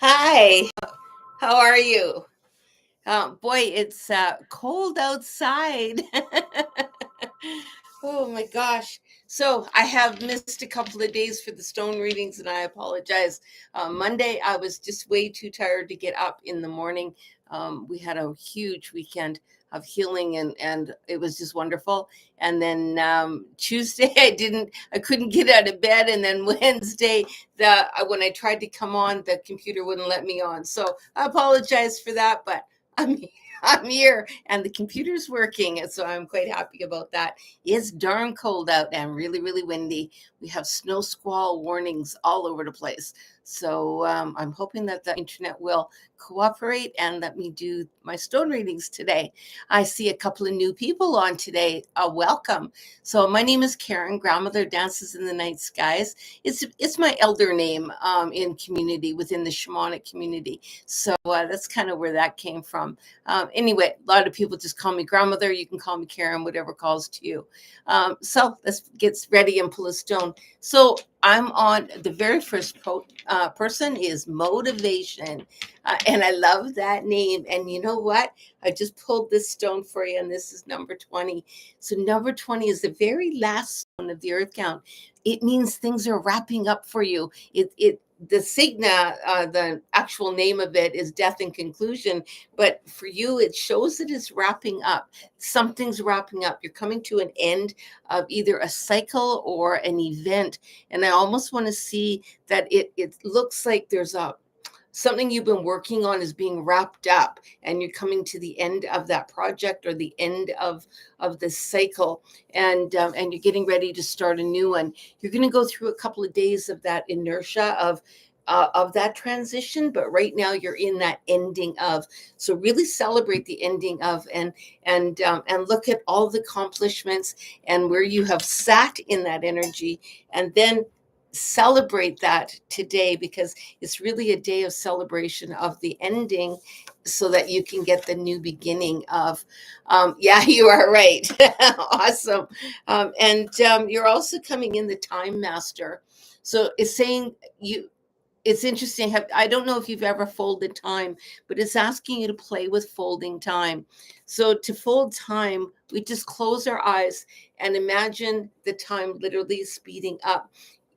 Hi, how are you? Boy, it's cold outside. Oh my gosh. So I have missed a couple of days for the stone readings and I apologize. Monday, I was just way too tired to get up in the morning. We had a huge weekend of healing and it was just wonderful. And then Tuesday, I couldn't get out of bed. And then Wednesday, when I tried to come on, the computer wouldn't let me on. So I apologize for that, but I'm I'm here and the computer's working, and so I'm quite happy about that. It's darn cold out and really, really windy. We have snow squall warnings all over the place. So I'm hoping that the internet will cooperate and let me do my stone readings today. I see a couple of new people on today. Welcome. So my name is Karen. Grandmother dances in the night skies. It's my elder name in community within the shamanic community. So that's kind of where that came from. Anyway, a lot of people just call me grandmother. You can call me Karen, whatever calls to you. So let's get ready and pull a stone. So I'm on the very first person is motivation. And I love that name. And you know what? I just pulled this stone for you, and this is number 20. So number 20 is the very last stone of the earth count. It means things are wrapping up for you. The signa, the actual name of it is death and conclusion, but for you, it shows that it's wrapping up. Something's wrapping up. You're coming to an end of either a cycle or an event. And I almost want to see that it looks like there's a something you've been working on is being wrapped up and you're coming to the end of that project or the end of this cycle, and you're getting ready to start a new one. You're going to go through a couple of days of that inertia of that transition, but right now you're in that ending of. So really celebrate the ending of, and look at all the accomplishments and where you have sat in that energy, and then celebrate that today, because it's really a day of celebration of the ending so that you can get the new beginning of. Yeah, you are right. Awesome. And you're also coming in the time master. So it's saying you, it's interesting. I don't know if you've ever folded time, but it's asking you to play with folding time. So to fold time, we just close our eyes and imagine the time literally speeding up.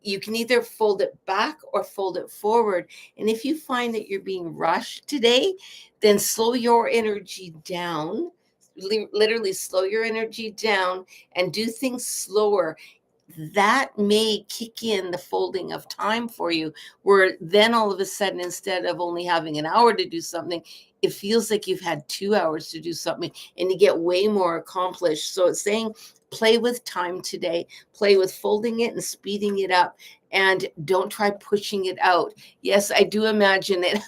You can either fold it back or fold it forward. And if you find that you're being rushed today, then slow your energy down. Literally slow your energy down and do things slower. That may kick in the folding of time for you, where then all of a sudden, instead of only having an hour to do something, it feels like you've had 2 hours to do something and you get way more accomplished. So it's saying play with time today, play with folding it and speeding it up, and don't try pushing it out. Yes, I do imagine it.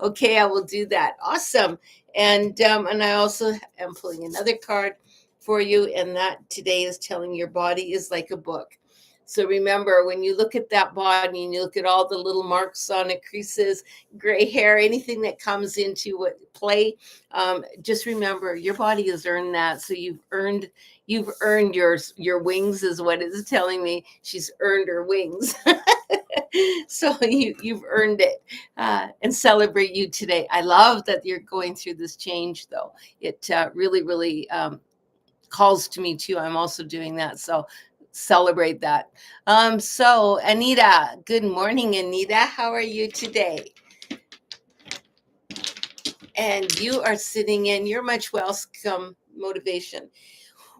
Okay, I will do that. Awesome. And I also am pulling another card for you, and that today is telling your body is like a book. So remember, when you look at that body and you look at all the little marks on it, creases, gray hair, anything that comes into what play, just remember your body has earned that. So you've earned your wings, is what it's telling me. She's earned her wings. So you've earned it, and celebrate you today. I love that you're going through this change, though. It really, really calls to me too. I'm also doing that. So celebrate that. So Anita, good morning, Anita. How are you today? And you are sitting in, you're much welcome, motivation.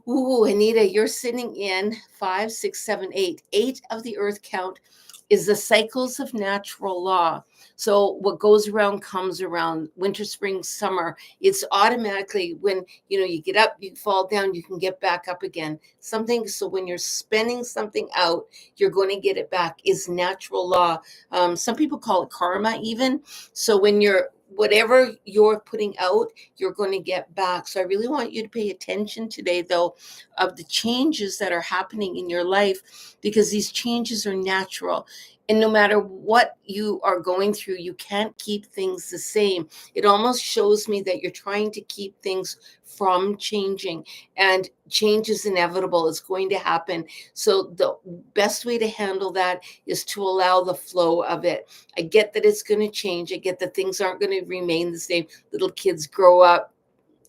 Ooh, Anita, you're sitting in 5, 6, 7, 8. 8 of the earth count is the cycles of natural law. So what goes around comes around. Winter, spring, summer. It's automatically when you get up, you fall down, you can get back up again. Something. So when you're spending something out, you're going to get it back. Is natural law. Some people call it karma, even. So when you're whatever you're putting out, you're going to get back. So I really want you to pay attention today, though, of the changes that are happening in your life, because these changes are natural. And no matter what you are going through, you can't keep things the same. It almost shows me that you're trying to keep things from changing, and change is inevitable. It's going to happen. So the best way to handle that is to allow the flow of it. I get that it's going to change. I get that things aren't going to remain the same. Little kids grow up,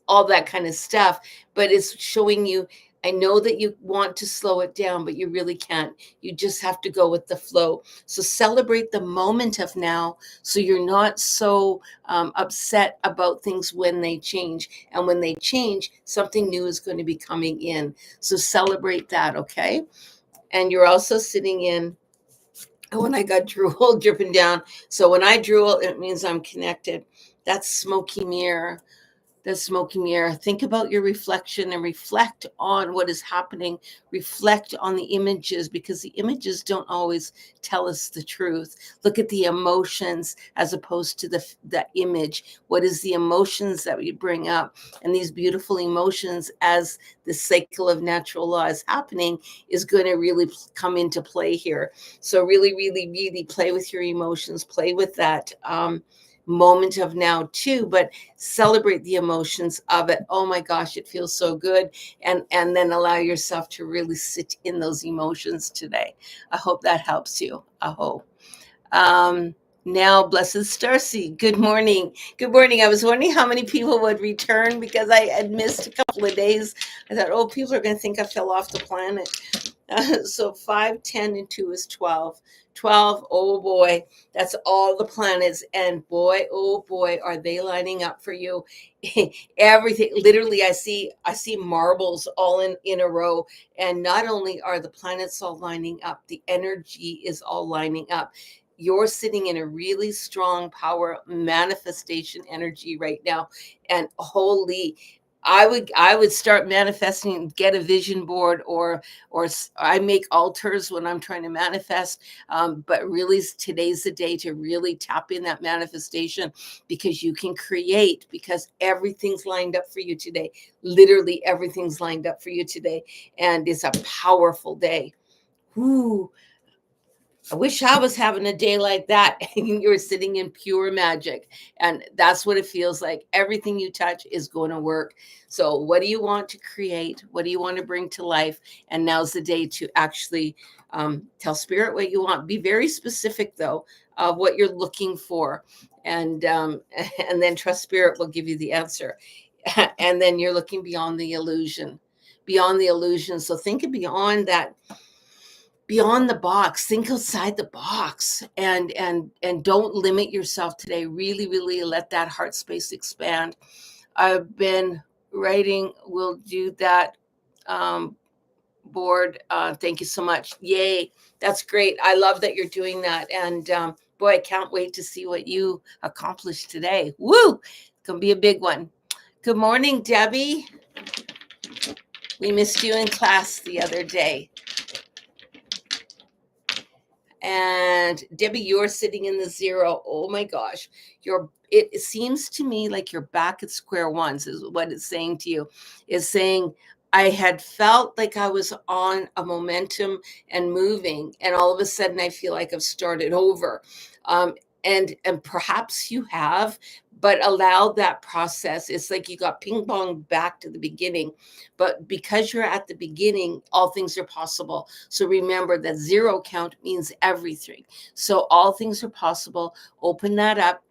all that kind of stuff. But it's showing you, I know that you want to slow it down, but you really can't. You just have to go with the flow. So celebrate the moment of now, so you're not so upset about things when they change. And when they change, something new is going to be coming in. So celebrate that, okay? And you're also sitting in, when I got drool dripping down. So when I drool, it means I'm connected. That's smoky mirror. The smoky mirror. Think about your reflection and reflect on what is happening. Reflect on the images, because the images don't always tell us the truth. Look at the emotions as opposed to the image. What is the emotions that we bring up? And these beautiful emotions, as the cycle of natural law is happening, is going to really come into play here. So really, really, really play with your emotions. Play with that moment of now too, but celebrate the emotions of it. Oh my gosh, it feels so good. And then allow yourself to really sit in those emotions today. I hope that helps you. I hope. Now, Blessed Starcy, good morning. Good morning. I was wondering how many people would return, because I had missed a couple of days. I thought, oh, people are going to think I fell off the planet. So 5, 10, and 2 is 12. 12, oh boy, that's all the planets. And boy, oh boy, are they lining up for you. Everything, literally, I see marbles all in a row. And not only are the planets all lining up, the energy is all lining up. You're sitting in a really strong power manifestation energy right now. And holy, I would start manifesting, get a vision board, or I make altars when I'm trying to manifest. But really, today's the day to really tap in that manifestation, because you can create, because everything's lined up for you today. Literally, everything's lined up for you today, and it's a powerful day. Whoo. I wish I was having a day like that. And you're sitting in pure magic. And that's what it feels like. Everything you touch is going to work. So, what do you want to create? What do you want to bring to life? And now's the day to actually tell Spirit what you want. Be very specific, though, of what you're looking for. And and then trust Spirit will give you the answer. And then you're looking beyond the illusion. Beyond the illusion. So, think of beyond the box. Think outside the box, and don't limit yourself today. Really let that heart space expand. I've been writing, we'll do that board. Thank you so much. Yay, that's great. I love that you're doing that. And boy, I can't wait to see what you accomplish today. Woo, it's gonna be a big one. Good morning, Debbie. We missed you in class the other day. And Debbie, you're sitting in the 0. Oh my gosh. It seems to me like you're back at square one, is what it's saying to you. Is saying, I had felt like I was on a momentum and moving, and all of a sudden I feel like I've started over. And perhaps you have, but allow that process. It's like you got ping pong back to the beginning. But because you're at the beginning, all things are possible. So remember that 0 count means everything. So all things are possible. Open that up.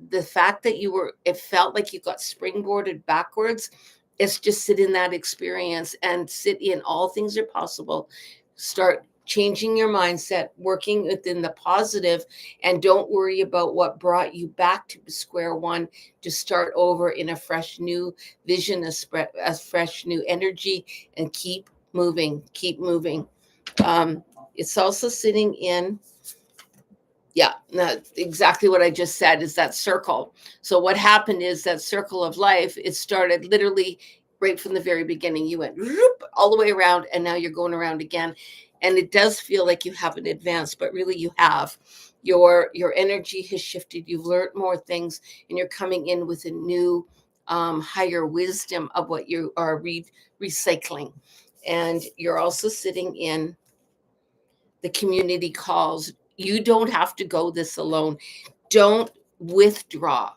The fact that it felt like you got springboarded backwards, it's just sit in that experience and sit in all things are possible. Start changing your mindset, working within the positive, and don't worry about what brought you back to square one. Just start over in a fresh new vision, a fresh new energy, and keep moving. It's also sitting in, exactly what I just said is that circle. So what happened is that circle of life, it started literally right from the very beginning. You went all the way around, and now you're going around again. And it does feel like you haven't advanced, but really you have. Your energy has shifted. You've learned more things, and you're coming in with a new, higher wisdom of what you are recycling. And you're also sitting in the community calls. You don't have to go this alone. Don't withdraw.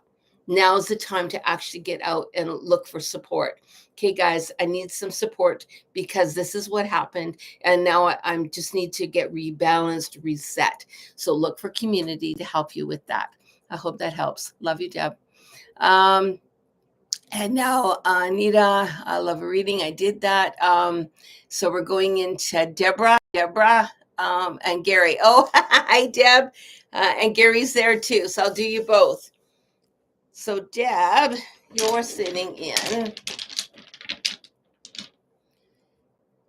Now's the time to actually get out and look for support. Okay, guys, I need some support because this is what happened. And now I'm just need to get rebalanced, reset. So look for community to help you with that. I hope that helps. Love you, Deb. And now, Anita, I love a reading. I did that. So we're going into Deborah, and Gary. Oh, hi, Deb. And Gary's there too. So I'll do you both. So, Deb, you're sitting in.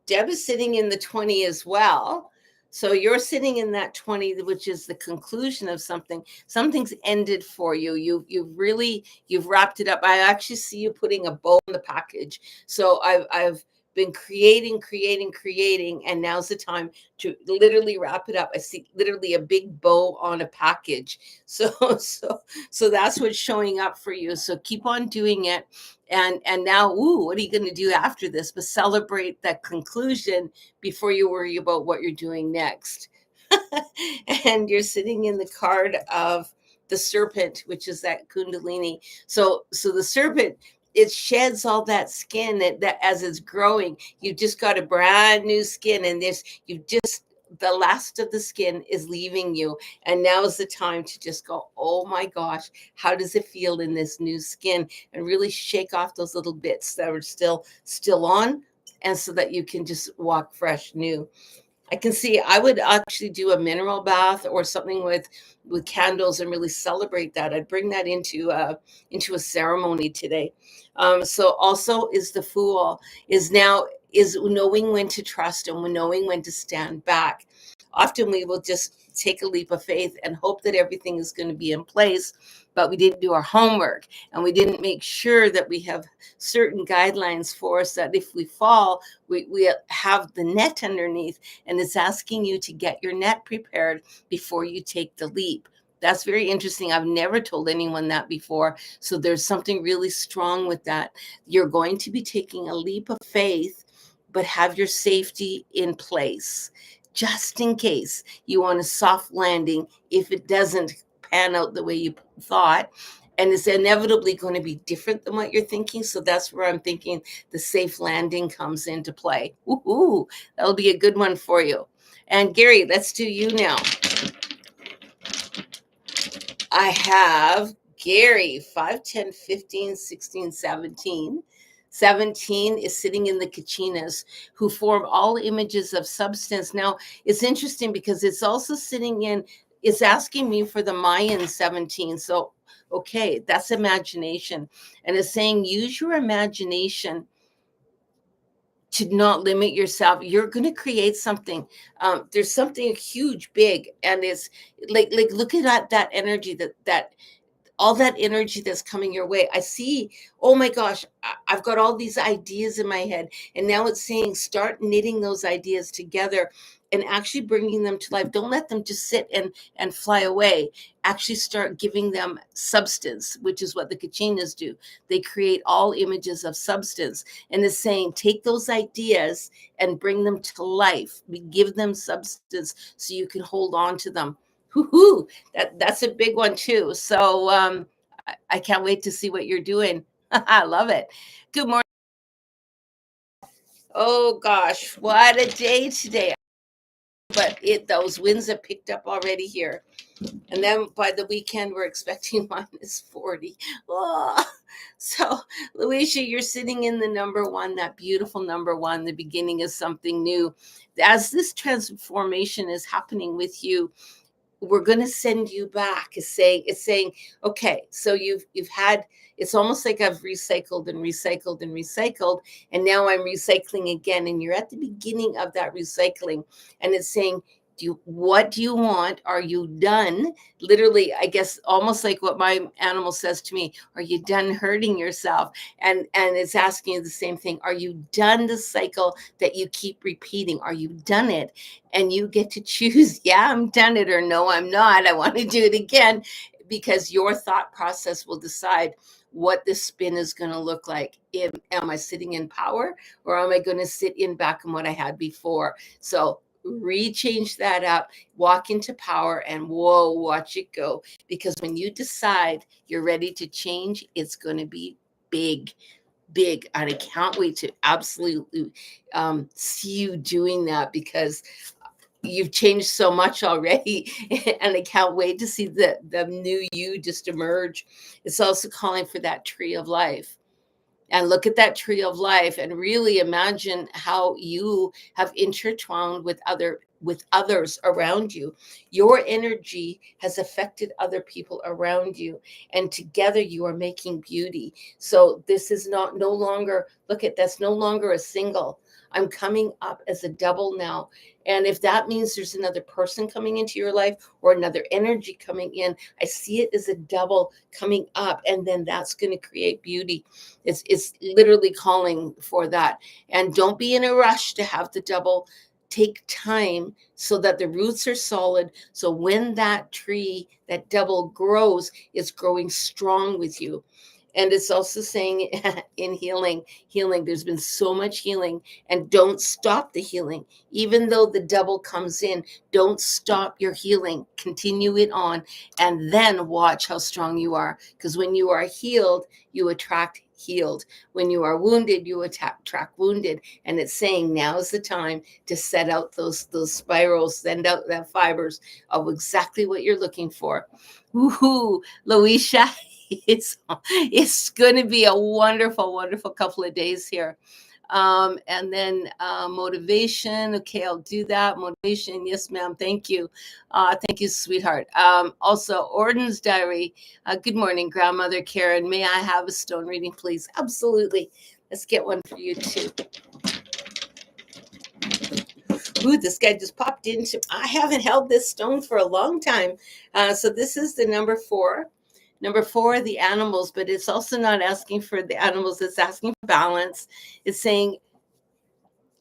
Deb is sitting in the 20 as well. So you're sitting in that 20, which is the conclusion of something. Something's ended for you. You've wrapped it up. I actually see you putting a bow on the package. So I've been creating, and now's the time to literally wrap it up. I see literally a big bow on a package. So that's what's showing up for you. So keep on doing it. And now, what are you going to do after this? But celebrate that conclusion before you worry about what you're doing next. And you're sitting in the card of the serpent, which is that Kundalini. So the serpent, it sheds all that skin that as it's growing, you just got a brand new skin, and the last of the skin is leaving you. And now is the time to just go, oh my gosh, how does it feel in this new skin? And really shake off those little bits that are still on, and so that you can just walk fresh, new. I can see I would actually do a mineral bath or something with candles and really celebrate that. I'd bring that into a ceremony today. So also is the Fool is knowing when to trust and knowing when to stand back. Often we will just take a leap of faith and hope that everything is going to be in place, but we didn't do our homework and we didn't make sure that we have certain guidelines for us, that if we fall, we have the net underneath, and it's asking you to get your net prepared before you take the leap. That's very interesting. I've never told anyone that before. So there's something really strong with that. You're going to be taking a leap of faith, but have your safety in place just in case you want a soft landing if it doesn't pan out the way you thought. And it's inevitably going to be different than what you're thinking. So that's where I'm thinking the safe landing comes into play. Ooh, that'll be a good one for you. And Gary, let's do you now. I have Gary, 5, 10, 15, 16, 17. 17 is sitting in the Kachinas, who form all images of substance. Now, it's interesting because it's also sitting in, it's asking me for the Mayan 17. So, okay, that's imagination. And it's saying, use your imagination to not limit yourself. You're going to create something. There's something huge, big, and it's like look at that energy, that all that energy that's coming your way. I see, oh my gosh, I've got all these ideas in my head. And now it's saying, start knitting those ideas together and actually bringing them to life. Don't let them just sit and fly away. Actually start giving them substance, which is what the Kachinas do. They create all images of substance. And it's saying, take those ideas and bring them to life. Give them substance so you can hold on to them. Whoo-hoo, that's a big one too. So I can't wait to see what you're doing. I love it. Good morning. Oh gosh, what a day today. But those winds have picked up already here. And then by the weekend, we're expecting minus 40. Oh. So, Luisha, you're sitting in the number one, that beautiful number one, the beginning of something new. As this transformation is happening with you, we're going to send you back. It's saying, okay, so you've had, it's almost like I've recycled and recycled and recycled, and now I'm recycling again. And you're at the beginning of that recycling, and it's saying, what do you want? Are you done? Literally, I guess almost like what my animal says to me, are you done hurting yourself? And it's asking you the same thing. Are you done the cycle that you keep repeating? Are you done it? And you get to choose, yeah, I'm done it, or no, I'm not. I want to do it again, because your thought process will decide what this spin is going to look like. Am I sitting in power, or am I going to sit in back in what I had before? So Rechange that up, walk into power, and whoa, watch it go. Because when you decide you're ready to change, it's going to be big, big. And I can't wait to absolutely see you doing that, because you've changed so much already. And I can't wait to see the new you just emerge. It's also calling for that tree of life, and look at that tree of life and really imagine how you have intertwined with others around you. Your energy has affected other people around you, and together you are making beauty. So this is not no longer, look at, that's no longer a single. I'm coming up as a double now. And if that means there's another person coming into your life or another energy coming in, I see it as a double coming up, and then that's going to create beauty. It's literally calling for that. And don't be in a rush to have the double. Take time so that the roots are solid. So when that tree, that double grows, it's growing strong with you. And it's also saying in healing, there's been so much healing, and don't stop the healing. Even though the double comes in, don't stop your healing. Continue it on, and then watch how strong you are. Because when you are healed, you attract healed. When you are wounded, you attract wounded. And it's saying now is the time to set out those spirals, send out that fibers of exactly what you're looking for. Woohoo, Loisha. It's going to be a wonderful, wonderful couple of days here. And then motivation. Okay, I'll do that. Motivation. Yes, ma'am. Thank you. Thank you, sweetheart. Also, Orden's diary. Good morning, grandmother Karen. May I have a stone reading, please? Absolutely. Let's get one for you too. Ooh, this guy just popped into. I haven't held this stone for a long time. So this is the number 4. Number 4, the animals, but it's also not asking for the animals. It's asking for balance. It's saying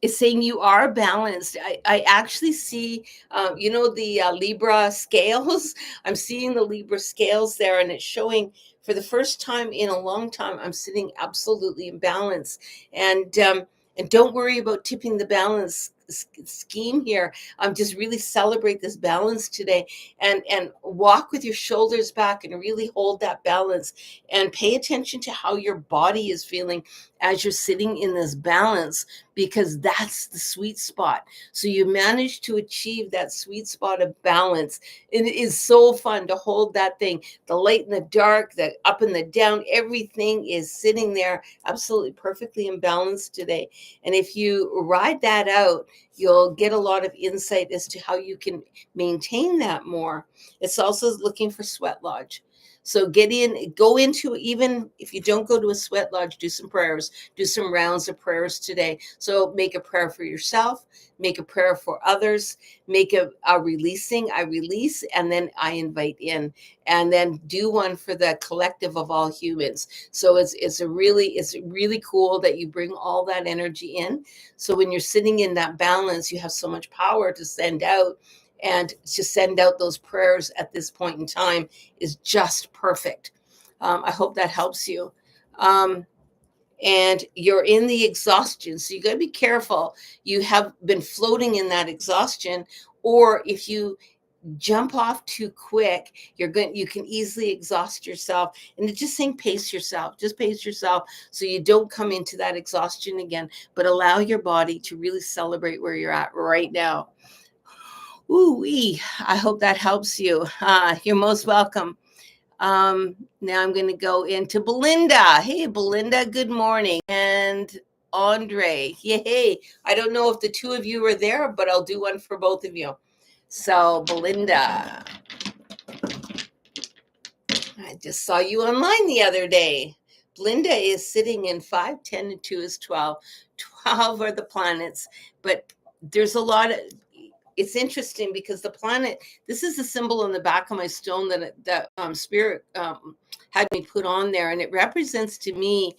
you are balanced. I actually see, the Libra scales. I'm seeing the Libra scales there, and it's showing for the first time in a long time, I'm sitting absolutely in balance. And don't worry about tipping the balance scheme here. Just really celebrate this balance today, and walk with your shoulders back and really hold that balance, and pay attention to how your body is feeling as you're sitting in this balance, because that's the sweet spot. So you manage to achieve that sweet spot of balance. And it is so fun to hold that thing, the light and the dark, the up and the down, everything is sitting there absolutely perfectly in balance today. And if you ride that out, you'll get a lot of insight as to how you can maintain that more. It's also looking for sweat lodge. So go into, even if you don't go to a sweat lodge, do some prayers, do some rounds of prayers today. So make a prayer for yourself, make a prayer for others, make a releasing. I release, and then I invite in, and then do one for the collective of all humans. So it's really cool that you bring all that energy in. So when you're sitting in that balance, you have so much power to send out. And to send out those prayers at this point in time is just perfect. I hope that helps you. And you're in the exhaustion, so you got to be careful. You have been floating in that exhaustion, or if you jump off too quick, you can easily exhaust yourself. And it's just saying pace yourself, so you don't come into that exhaustion again, but allow your body to really celebrate where you're at right now. Ooh-wee. I hope that helps you. You're most welcome. Now I'm going to go into Belinda. Hey, Belinda, good morning. And Andre. Yay. I don't know if the two of you are there, but I'll do one for both of you. So, Belinda, I just saw you online the other day. Belinda is sitting in 5, 10, and 2 is 12. 12 are the planets, but there's a lot of, it's interesting because the planet, this is the symbol on the back of my stone that Spirit had me put on there, and it represents to me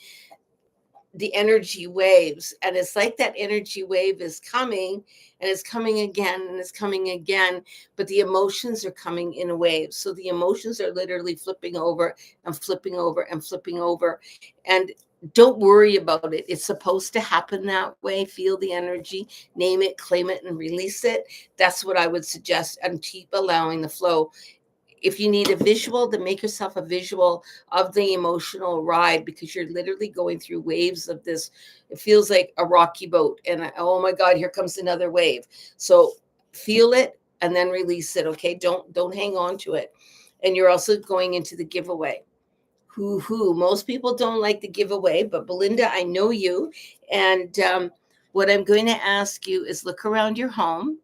the energy waves. And it's like that energy wave is coming, and it's coming again, and it's coming again, but the emotions are coming in a wave. So the emotions are literally flipping over and flipping over and flipping over. And don't worry about it. It's supposed to happen that way. Feel the energy, name it, claim it, and release it. That's what I would suggest, and keep allowing the flow. If you need a visual, then make yourself a visual of the emotional ride, because you're literally going through waves of this. It feels like a rocky boat, and oh my God, here comes another wave. So feel it and then release it. Okay, don't hang on to it. And you're also going into the giveaway. Who most people don't like the giveaway, but Belinda, I know you. And what I'm going to ask you is look around your home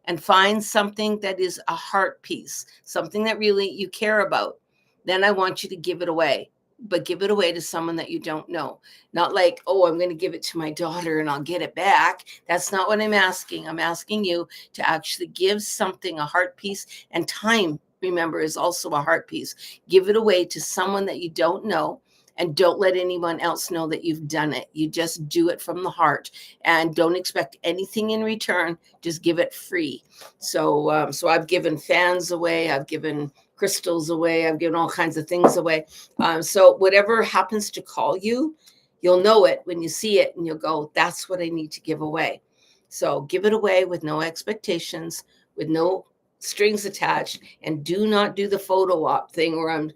and find something that is a heart piece, something that really you care about. Then I want you to give it away, but give it away to someone that you don't know. Not like, oh, I'm going to give it to my daughter and I'll get it back. That's not what I'm asking. I'm asking you to actually give something, a heart piece. And time, remember, is also a heart piece. Give it away to someone that you don't know, and don't let anyone else know that you've done it. You just do it from the heart, and don't expect anything in return. Just give it free. So I've given fans away. I've given crystals away. I've given all kinds of things away. So whatever happens to call you, you'll know it when you see it, and you'll go, that's what I need to give away. So give it away with no expectations, with no strings attached, and do not do the photo op thing where I'm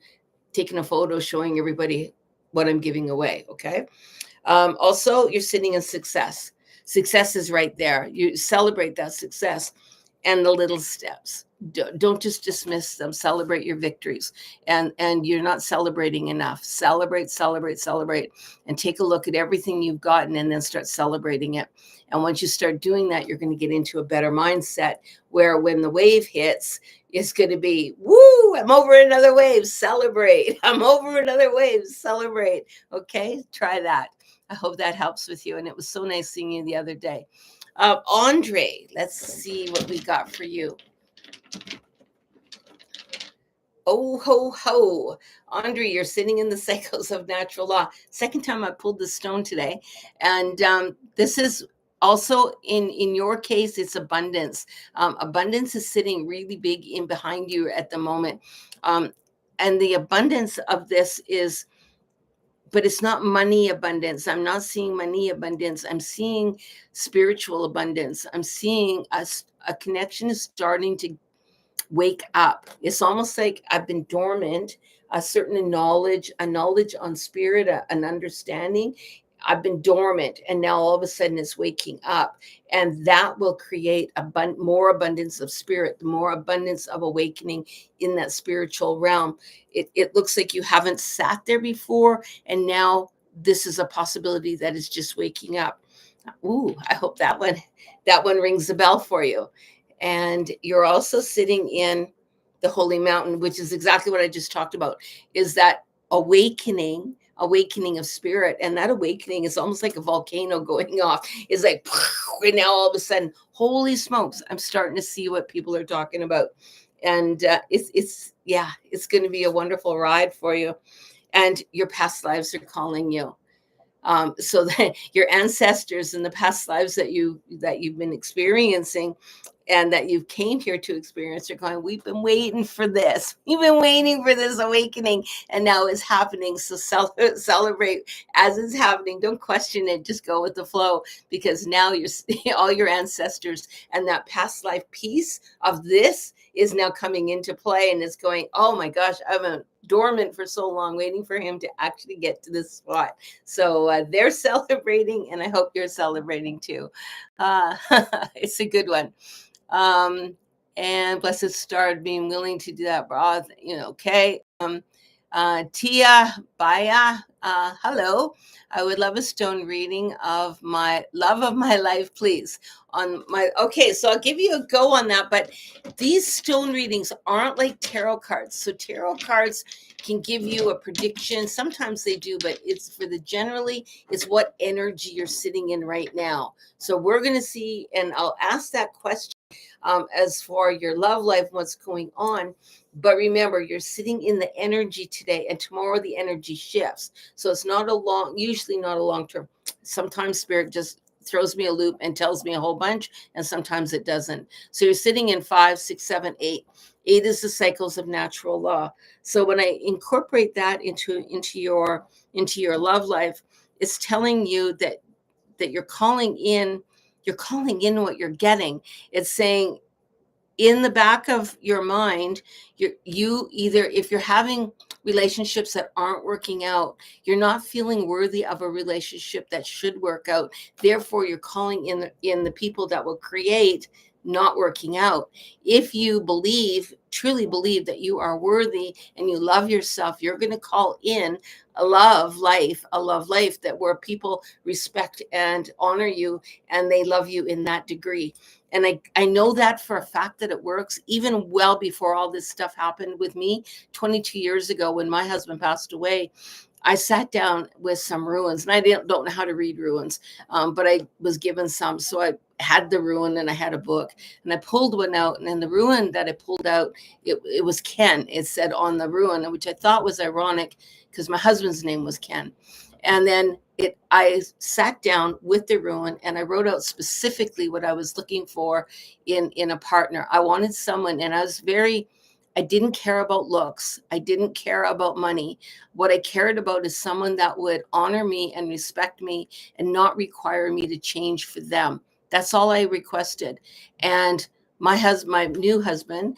taking a photo showing everybody what I'm giving away. Okay. Also, you're sitting in success. Success is right there. You celebrate that success and the little steps. Don't just dismiss them. Celebrate your victories. And you're not celebrating enough. Celebrate, celebrate, celebrate, and take a look at everything you've gotten, and then start celebrating it. And once you start doing that, you're going to get into a better mindset, where when the wave hits, it's going to be, woo, I'm over another wave, celebrate. I'm over another wave, celebrate. Okay, try that. I hope that helps with you. And it was so nice seeing you the other day. Andre, let's see what we got for you. Oh, ho, ho. Andre, you're sitting in the cycles of natural law. Second time I pulled the stone today. And this is also in your case, it's abundance. Abundance is sitting really big in behind you at the moment. And the abundance of this is, but it's not money abundance. I'm not seeing money abundance. I'm seeing spiritual abundance. I'm seeing a connection is starting to wake up. It's almost like I've been dormant, a certain knowledge, a knowledge on spirit, an understanding. I've been dormant, and now all of a sudden it's waking up, and that will create more abundance of spirit, more abundance of awakening in that spiritual realm. It looks like you haven't sat there before, and now this is a possibility that is just waking up. Ooh, I hope that one rings a bell for you. And you're also sitting in the holy mountain, which is exactly what I just talked about, is that awakening of spirit. And that awakening is almost like a volcano going off. It's like, and now all of a sudden, holy smokes, I'm starting to see what people are talking about. And it's going to be a wonderful ride for you. And your past lives are calling you. So that your ancestors in the past lives that you've been experiencing, and that you came here to experience, are going, we've been waiting for this. We've been waiting for this awakening, and now it's happening. So celebrate as it's happening. Don't question it. Just go with the flow, because now you're all your ancestors and that past life piece of this is now coming into play, and it's going, oh my gosh, I've been dormant for so long, waiting for him to actually get to this spot. So they're celebrating, and I hope you're celebrating too. It's a good one. And blessed star being willing to do that broth, okay. Tia Baya, hello. I would love a stone reading of my love of my life, please. Okay, so I'll give you a go on that, but these stone readings aren't like tarot cards. So tarot cards can give you a prediction. Sometimes they do, but it's for generally, it's what energy you're sitting in right now. So we're going to see, and I'll ask that question as for your love life, what's going on. But remember, you're sitting in the energy today, and tomorrow the energy shifts. So it's usually not a long term. Sometimes spirit just throws me a loop and tells me a whole bunch, and sometimes it doesn't. So you're sitting in 5, 6, 7, 8. 8 is the cycles of natural law. So when I incorporate that into your love life, It's telling you that you're calling in what you're getting. It's saying in the back of your mind, you either, if you're having relationships that aren't working out, you're not feeling worthy of a relationship that should work out. Therefore, you're calling in the people that will create not working out. If you truly believe that you are worthy and you love yourself, you're going to call in a love life that where people respect and honor you and they love you in that degree. And I know that for a fact that it works, even well before all this stuff happened with me 22 years ago when my husband passed away. I sat down with some ruins, and I don't know how to read ruins, but I was given some. So I had the ruin and I had a book, and I pulled one out. And then the ruin that I pulled out, it was Ken. It said on the ruin, which I thought was ironic because my husband's name was Ken. And then I sat down with the ruin and I wrote out specifically what I was looking for in a partner. I wanted someone, and I didn't care about looks. I didn't care about money. What I cared about is someone that would honor me and respect me and not require me to change for them. That's all I requested. And my new husband,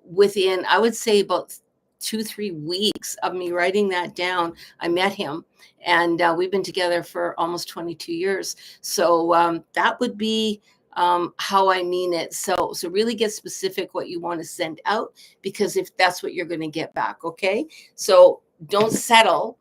within, I would say, about 2-3 weeks of me writing that down, I met him, and we've been together for almost 22 years. So that would be how I mean it. So really get specific what you want to send out, because if that's what you're going to get back. Okay. So don't settle.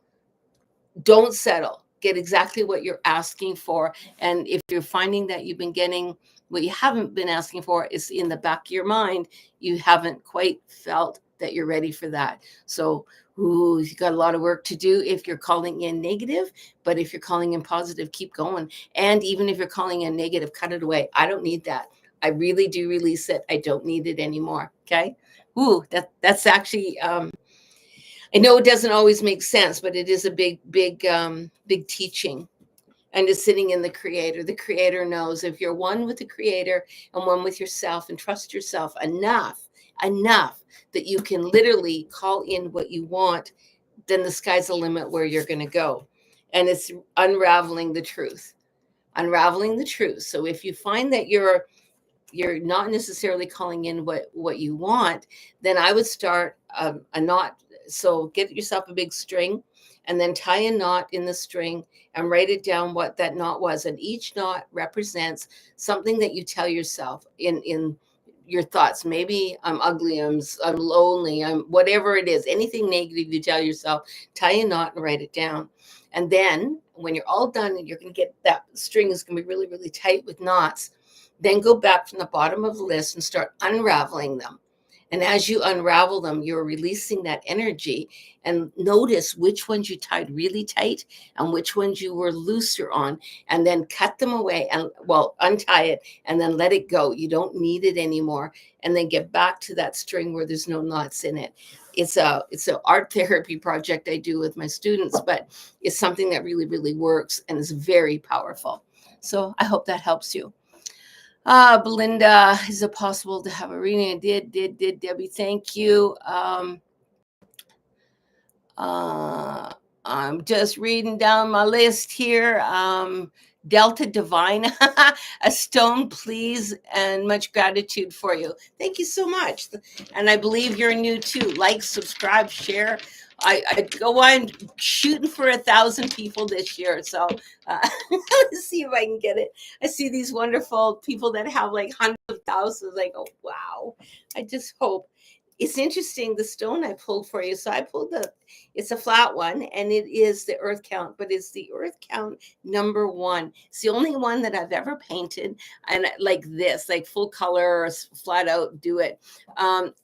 Get exactly what you're asking for. And if you're finding that you've been getting what you haven't been asking for, is in the back of your mind, you haven't quite felt that you're ready for that. So you got a lot of work to do if you're calling in negative, but if you're calling in positive, keep going. And even if you're calling in negative, cut it away. I don't need that. I really do release it. I don't need it anymore. Okay. That's actually, I know it doesn't always make sense, but it is a big teaching. And is sitting in the creator. The creator knows if you're one with the creator and one with yourself, and trust yourself enough that you can literally call in what you want, then the sky's the limit where you're going to go. And it's unraveling the truth. So if you find that you're not necessarily calling in what you want, then I would start a knot. So get yourself a big string and then tie a knot in the string and write it down what that knot was. And each knot represents something that you tell yourself in your thoughts. Maybe I'm ugly, I'm lonely, I'm whatever it is, anything negative you tell yourself, tie a knot and write it down. And then when you're all done and you're going to get that string is going to be really, really tight with knots, then go back from the bottom of the list and start unraveling them. And as you unravel them, you're releasing that energy, and notice which ones you tied really tight and which ones you were looser on, and then cut them away and untie it and then let it go. You don't need it anymore. And then get back to that string where there's no knots in it. It's an art therapy project I do with my students, but it's something that really, really works and is very powerful. So I hope that helps you. Belinda, is it possible to have a reading? I did, Debbie. Thank you. I'm just reading down my list here. Delta Divine, a stone, please, and much gratitude for you. Thank you so much. And I believe you're new too. Like, subscribe, share. I go on shooting for 1,000 people this year. So let's see if I can get it. I see these wonderful people that have like hundreds of thousands. I go, wow. I just hope. It's interesting, the stone I pulled for you. So I pulled it's a flat one, and it is the earth count, but it's the earth count number 1. It's the only one that I've ever painted, and like this, like full color or flat out, do it.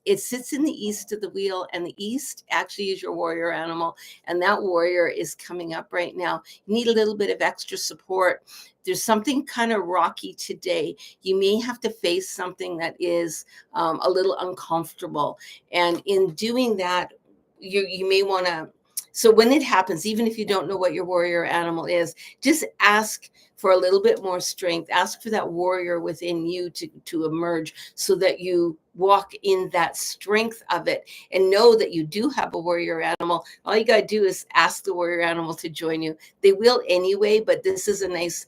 It sits in the east of the wheel, and the east actually is your warrior animal. And that warrior is coming up right now. You need a little bit of extra support. There's something kind of rocky today. You may have to face something that is a little uncomfortable. And in doing that, you may want to So when it happens, even if you don't know what your warrior animal is, just ask for a little bit more strength. Ask for that warrior within you to emerge so that you walk in that strength of it and know that you do have a warrior animal. All you got to do is ask the warrior animal to join you. They will anyway, but this is a nice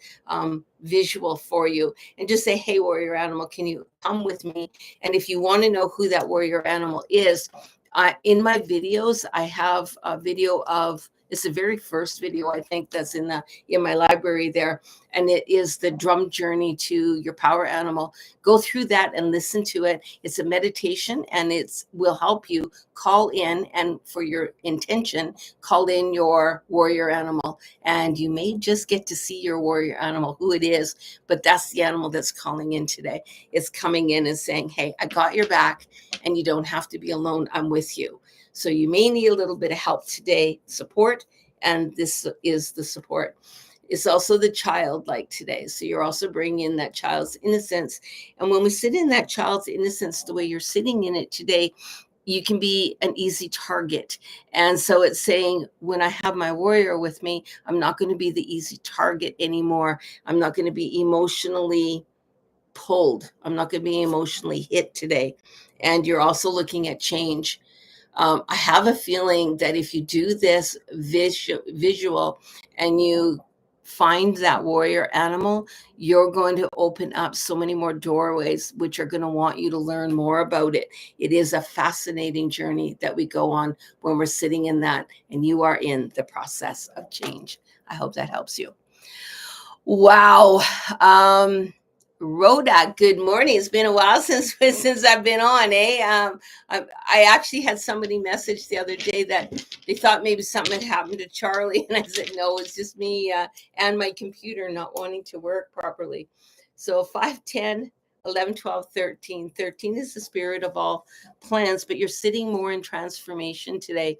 visual for you. And just say, hey, warrior animal, can you come with me? And if you want to know who that warrior animal is, in my videos, I have a video of, it's the very first video I think that's in my library there, and it is the drum journey to your power animal. Go through that and listen to it. It's a meditation, and it will help you call in, and for your intention, call in your warrior animal, and you may just get to see your warrior animal, who it is, but that's the animal that's calling in today. It's coming in and saying, hey, I got your back, and you don't have to be alone. I'm with you. So you may need a little bit of help today, support, and this is the support. It's also the childlike today. So you're also bringing in that child's innocence. And when we sit in that child's innocence, the way you're sitting in it today, you can be an easy target. And so it's saying, when I have my warrior with me, I'm not going to be the easy target anymore. I'm not going to be emotionally pulled. I'm not going to be emotionally hit today. And you're also looking at change. I have a feeling that if you do this visual and you find that warrior animal, you're going to open up so many more doorways, which are going to want you to learn more about it. It is a fascinating journey that we go on when we're sitting in that, and you are in the process of change. I hope that helps you. Wow. Rhoda, good morning. It's been a while since I've been on, I actually had somebody message the other day that they thought maybe something had happened to Charlie, and I said, no, it's just me and my computer not wanting to work properly. So 5, 10, 11, 12, 13. 13 is the spirit of all plans, but you're sitting more in transformation today.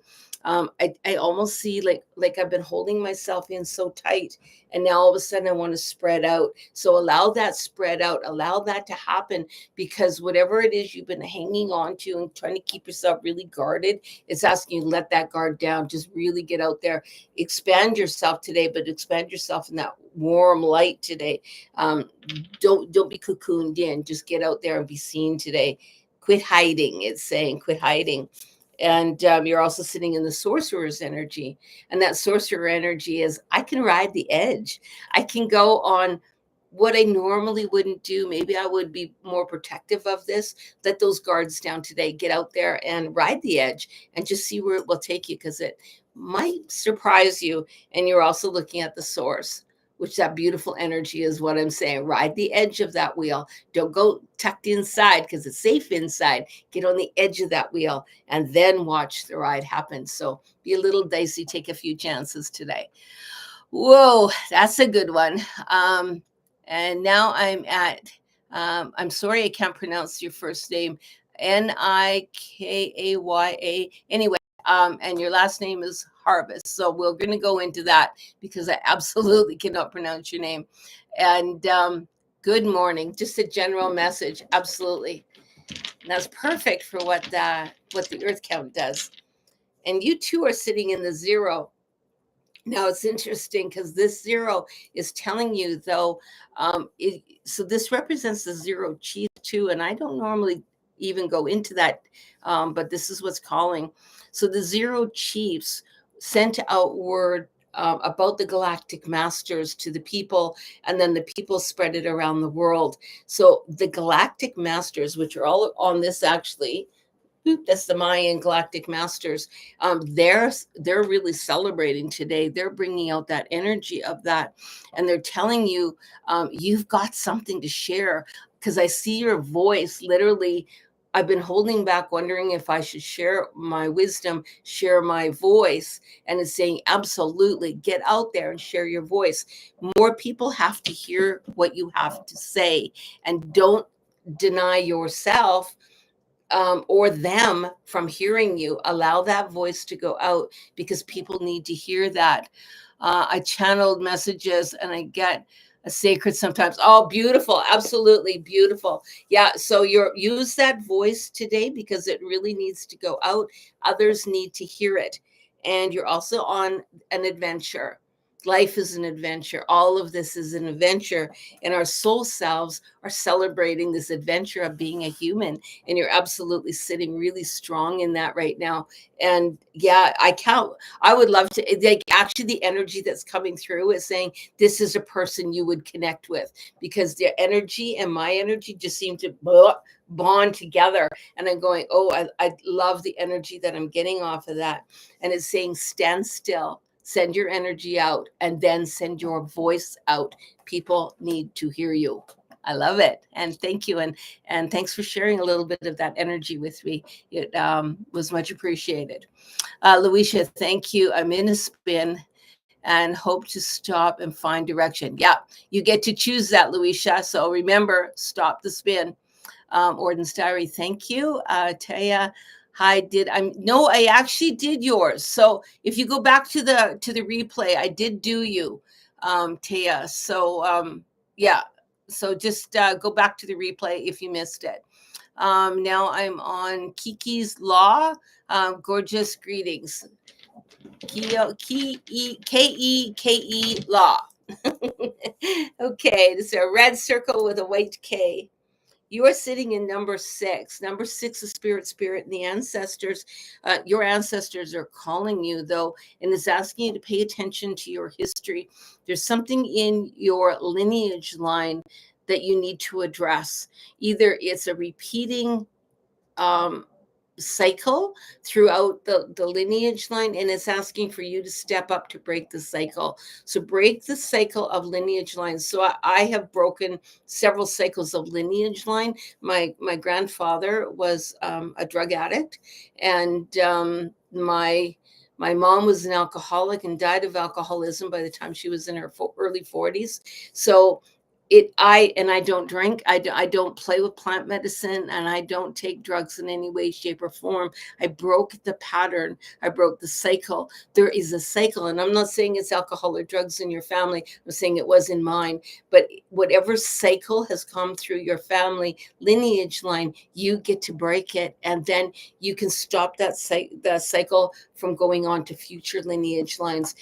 I almost see like I've been holding myself in so tight, and now all of a sudden I want to spread out. So allow that spread out, allow that to happen, because whatever it is you've been hanging on to and trying to keep yourself really guarded, it's asking you to let that guard down. Just really get out there, expand yourself today, but expand yourself in that warm light today. Don't be cocooned in. Just get out there and be seen today. Quit hiding. It's saying quit hiding. And you're also sitting in the sorcerer's energy. And that sorcerer energy is, I can ride the edge. I can go on what I normally wouldn't do. Maybe I would be more protective of this. Let those guards down today. Get out there and ride the edge and just see where it will take you, because it might surprise you. And you're also looking at the source, which that beautiful energy is what I'm saying. Ride the edge of that wheel. Don't go tucked inside because it's safe inside. Get on the edge of that wheel and then watch the ride happen. So be a little dicey. Take a few chances today. Whoa, that's a good one. And now I'm at, I'm sorry, I can't pronounce your first name, Nikaya. Anyway, and your last name is Harvest. So we're going to go into that because I absolutely cannot pronounce your name. And good morning, just a general message. Absolutely. And that's perfect for what the earth count does. And you too are sitting in the 0. Now it's interesting because this 0 is telling you, though, so this represents the 0 chief too, and I don't normally even go into that, but this is what's calling. So the 0 chiefs sent out word about the galactic masters to the people, and then the people spread it around the world. So the galactic masters, which are all on this actually, that's the Mayan Galactic Masters. They're really celebrating today. They're bringing out that energy of that, and they're telling you you've got something to share. Because I see your voice. Literally, I've been holding back, wondering if I should share my wisdom, share my voice, and it's saying absolutely get out there and share your voice. More people have to hear what you have to say, and don't deny yourself or them from hearing you. Allow that voice to go out because people need to hear that. I channeled messages and I get a sacred sometimes. Oh, beautiful. Absolutely beautiful. Yeah. So use that voice today because it really needs to go out. Others need to hear it. and you're also on an adventure. Life is an adventure. All of this is an adventure, and our soul selves are celebrating this adventure of being a human. And you're absolutely sitting really strong in that right now. And yeah, I would love to, like, actually, the energy that's coming through is saying this is a person you would connect with, because their energy and my energy just seem to bond together. And I'm going, oh, I love the energy that I'm getting off of that. And it's saying, stand still, send your energy out, and then send your voice out. People need to hear you. I love it. And thank you. And thanks for sharing a little bit of that energy with me. It was much appreciated. Luisha, thank you. I'm in a spin and hope to stop and find direction. Yeah, you get to choose that, Luisha. So remember, stop the spin. Orden Starry, thank you. Taya, hi, I actually did yours. So if you go back to the replay, I did do you, Taya. So yeah, so just go back to the replay if you missed it. Now I'm on Kiki's Law. Gorgeous greetings. K-E-K-E Law. Okay, this is a red circle with a white K. You are sitting in number 6. Number 6 is spirit, and the ancestors, your ancestors are calling you, though, and is asking you to pay attention to your history. There's something in your lineage line that you need to address. Either it's a repeating cycle throughout the lineage line, and it's asking for you to step up to break the cycle. So break the cycle of lineage lines. So I have broken several cycles of lineage line. My grandfather was a drug addict, and my mom was an alcoholic and died of alcoholism by the time she was in her early 40s. So I don't drink. I don't play with plant medicine, and I don't take drugs in any way, shape, or form. I broke the pattern. I broke the cycle. There is a cycle, and I'm not saying it's alcohol or drugs in your family. I'm saying it was in mine. But whatever cycle has come through your family lineage line, you get to break it, and then you can stop that cycle from going on to future lineage lines.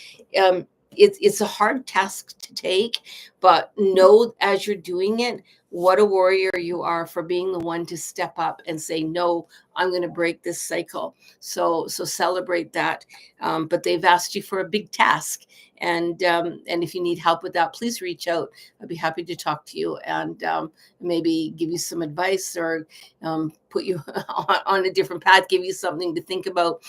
It's a hard task to take, but know as you're doing it, what a warrior you are for being the one to step up and say, no, I'm going to break this cycle. So celebrate that. But they've asked you for a big task. And if you need help with that, please reach out. I'd be happy to talk to you and maybe give you some advice, or put you on a different path, give you something to think about.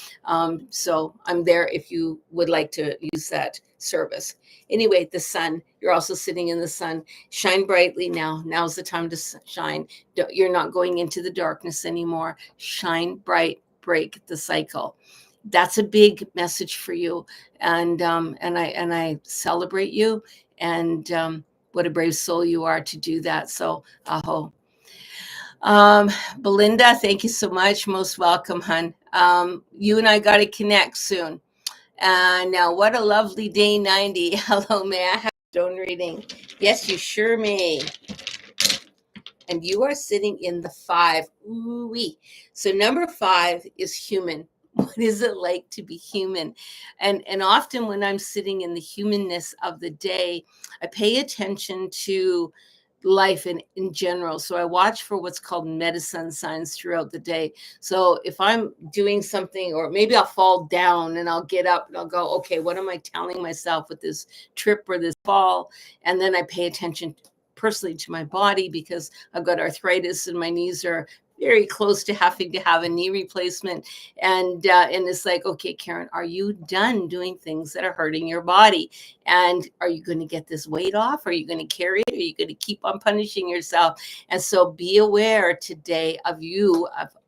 So I'm there if you would like to use that service. Anyway, the sun, you're also sitting in the sun. Shine brightly now. Now's the time to shine. You're not going into the darkness anymore. Shine bright, break the cycle. That's a big message for you. And I celebrate you, and what a brave soul you are to do that. So aho. Belinda, thank you so much. Most welcome, hun. You and I got to connect soon. Now, what a lovely day, 90. Hello, may I have a stone reading? Yes, you sure may. And you are sitting in the 5. Ooh-wee. So number 5 is human. What is it like to be human? And often when I'm sitting in the humanness of the day, I pay attention to life in general. So I watch for what's called medicine signs throughout the day. So if I'm doing something, or maybe I'll fall down and I'll get up and I'll go, okay, what am I telling myself with this trip or this fall? And then I pay attention personally to my body, because I've got arthritis and my knees are very close to having to have a knee replacement. And it's like, okay, Karen, are you done doing things that are hurting your body? And are you going to get this weight off? Are you going to carry it? Are you going to keep on punishing yourself? And so be aware today of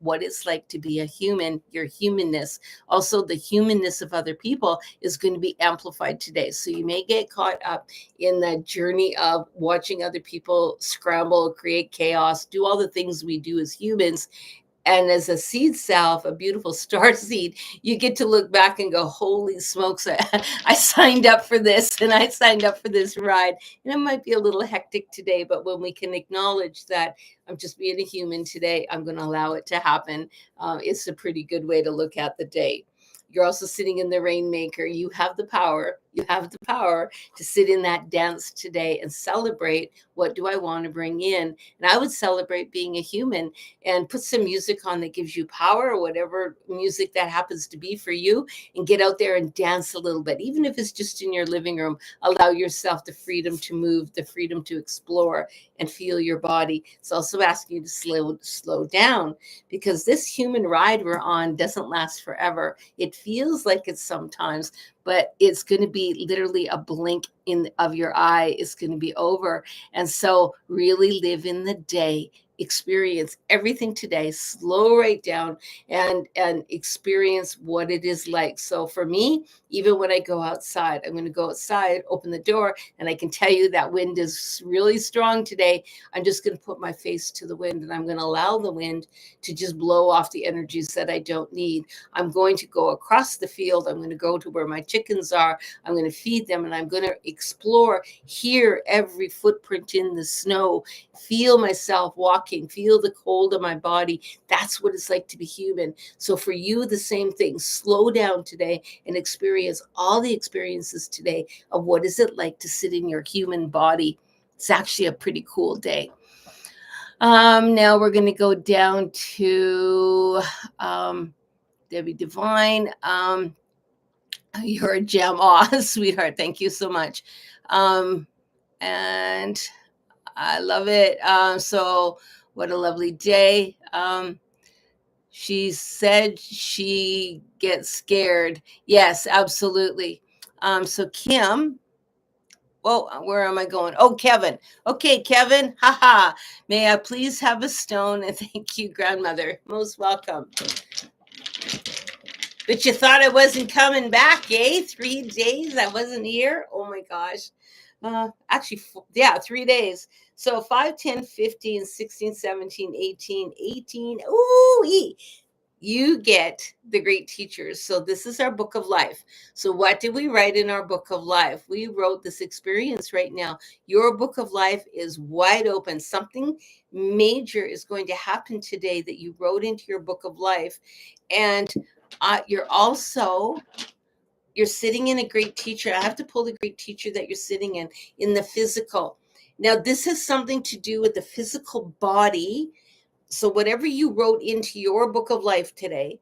what it's like to be a human, your humanness. Also, the humanness of other people is going to be amplified today. So you may get caught up in the journey of watching other people scramble, create chaos, do all the things we do as humans. And as a seed self, a beautiful star seed, you get to look back and go, holy smokes, I signed up for this, and I signed up for this ride. And it might be a little hectic today, but when we can acknowledge that I'm just being a human today, I'm going to allow it to happen. It's a pretty good way to look at the day. You're also sitting in the rainmaker. You have the power. You have the power to sit in that dance today and celebrate what do I want to bring in. And I would celebrate being a human and put some music on that gives you power, or whatever music that happens to be for you, and get out there and dance a little bit. Even if it's just in your living room, allow yourself the freedom to move, the freedom to explore and feel your body. It's also asking you to slow down, because this human ride we're on doesn't last forever. It feels like it's sometimes, but it's going to be literally a blink of your eye. It's going to be over. And so really live in the day, experience everything today, slow right down, and experience what it is like. So for me, even when I go outside, I'm going to go outside, open the door, and I can tell you that wind is really strong today. I'm just going to put my face to the wind, and I'm going to allow the wind to just blow off the energies that I don't need. I'm going to go across the field. I'm going to go to where my chickens are. I'm going to feed them, and I'm going to explore, hear every footprint in the snow, feel myself walking, feel the cold of my body. That's what it's like to be human. So for you, the same thing. Slow down today and experience all the experiences today of what is it like to sit in your human body. It's actually a pretty cool day. Now we're going to go down to Debbie Divine. You're a gem. Aw, sweetheart. Thank you so much. And I love it. So what a lovely day. She said she gets scared. Yes, absolutely. So Kim, well, where am I going? Oh, Kevin. Okay, Kevin. Haha. May I please have a stone? And thank you, grandmother. Most welcome. But you thought I wasn't coming back, eh? 3 days I wasn't here. Oh my gosh. Actually, yeah, 3 days. So 5, 10, 15, 16, 17, 18, 18. Ooh, you get the great teachers. So this is our book of life. So what did we write in our book of life? We wrote this experience right now. Your book of life is wide open. Something major is going to happen today that you wrote into your book of life. And you're sitting in a great teacher. I have to pull the great teacher that you're sitting in the physical. Now, this has something to do with the physical body. So whatever you wrote into your book of life today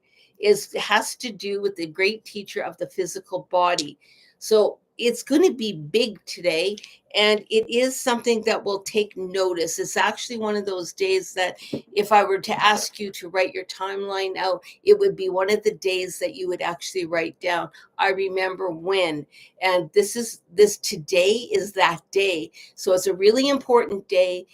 has to do with the great teacher of the physical body. So it's going to be big today, and it is something that will take notice. It's actually one of those days that if I were to ask you to write your timeline out, it would be one of the days that you would actually write down, I remember when. And this today is that day. So it's a really important day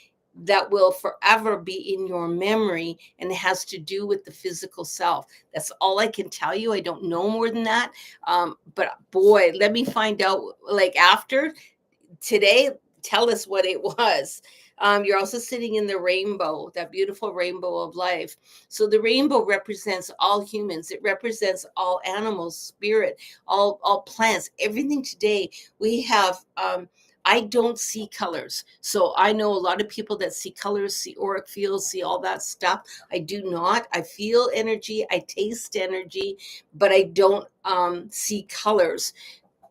that will forever be in your memory, and it has to do with the physical self. That's all I can tell you. I don't know more than that. But boy, let me find out, like, after today, tell us what it was. You're also sitting in the rainbow, that beautiful rainbow of life. So the rainbow represents all humans. It represents all animals, spirit, all plants, everything today. We have I don't see colors. So I know a lot of people that see colors, see auric fields, see all that stuff. I do not. I feel energy, I taste energy, but I don't see colors.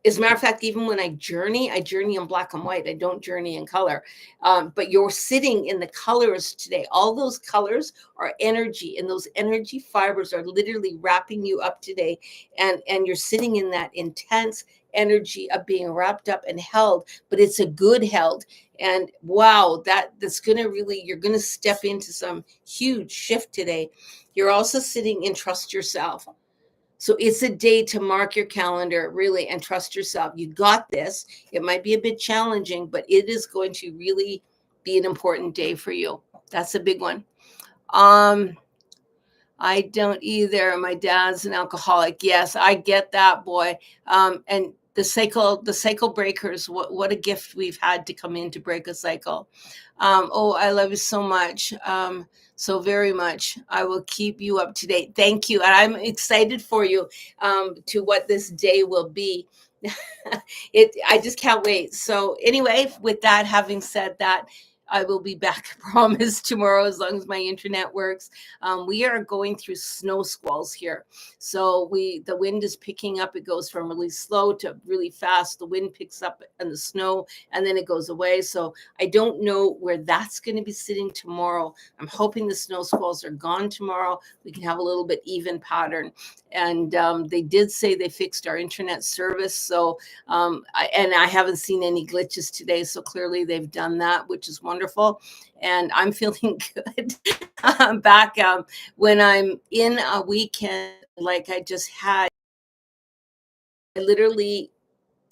As a matter of fact, even when I journey in black and white. I don't journey in color. But you're sitting in the colors today. All those colors are energy, and those energy fibers are literally wrapping you up today. And you're sitting in that intense energy of being wrapped up and held, but it's a good held. And wow, that's going to really, you're going to step into some huge shift today. You're also sitting in trust yourself. So it's a day to mark your calendar, really, and trust yourself. You got this. It might be a bit challenging, but it is going to really be an important day for you. That's a big one. I don't either. My dad's an alcoholic. Yes, I get that, boy. And the cycle breakers, what a gift we've had to come in to break a cycle. Oh, I love you so much. So very much. I will keep you up to date. Thank you. And I'm excited for you to what this day will be. I just can't wait. So anyway, with that, having said that, I will be back, I promise, tomorrow as long as my internet works. We are going through snow squalls here. So the wind is picking up. It goes from really slow to really fast. The wind picks up and the snow, and then it goes away. So I don't know where that's going to be sitting tomorrow. I'm hoping the snow squalls are gone tomorrow. We can have a little bit even pattern. And they did say they fixed our internet service. So and I haven't seen any glitches today. So clearly they've done that, which is wonderful. And I'm feeling good. I'm back when I'm in a weekend like I just had. I literally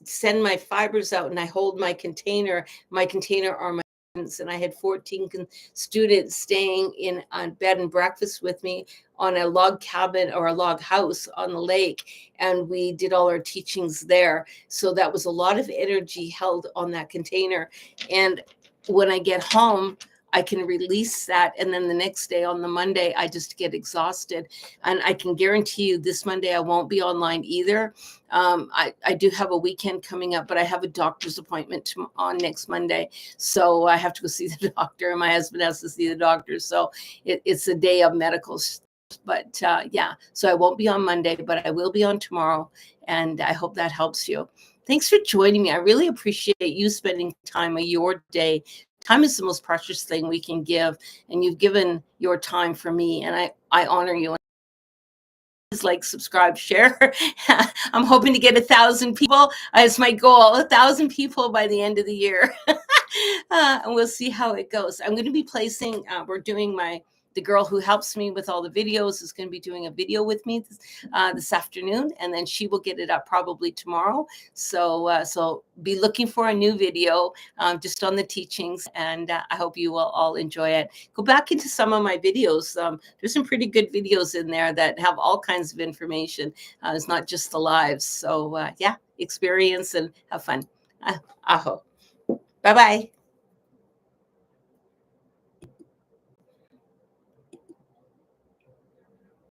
send my fibers out and I hold my container. My container are my students, and I had 14 students staying in on bed and breakfast with me on a log cabin or a log house on the lake, and we did all our teachings there. So that was a lot of energy held on that container. And when I get home, I can release that. And then the next day on the Monday, I just get exhausted. And I can guarantee you this Monday, I won't be online either. I do have a weekend coming up, but I have a doctor's appointment on next Monday. So I have to go see the doctor, and my husband has to see the doctor. So it's a day of medical. But yeah, so I won't be on Monday, but I will be on tomorrow. And I hope that helps you. Thanks for joining me. I really appreciate you spending time of your day. Time is the most precious thing we can give. And you've given your time for me, and I honor you. Like, subscribe, share. I'm hoping to get 1,000 people as my goal, 1,000 people by the end of the year. And we'll see how it goes. I'm going to be placing, we're doing the girl who helps me with all the videos is going to be doing a video with me this afternoon, and then she will get it up probably tomorrow. So be looking for a new video just on the teachings, and I hope you will all enjoy it. Go back into some of my videos. There's some pretty good videos in there that have all kinds of information. It's not just the lives. So yeah, experience and have fun. Aho. Bye-bye.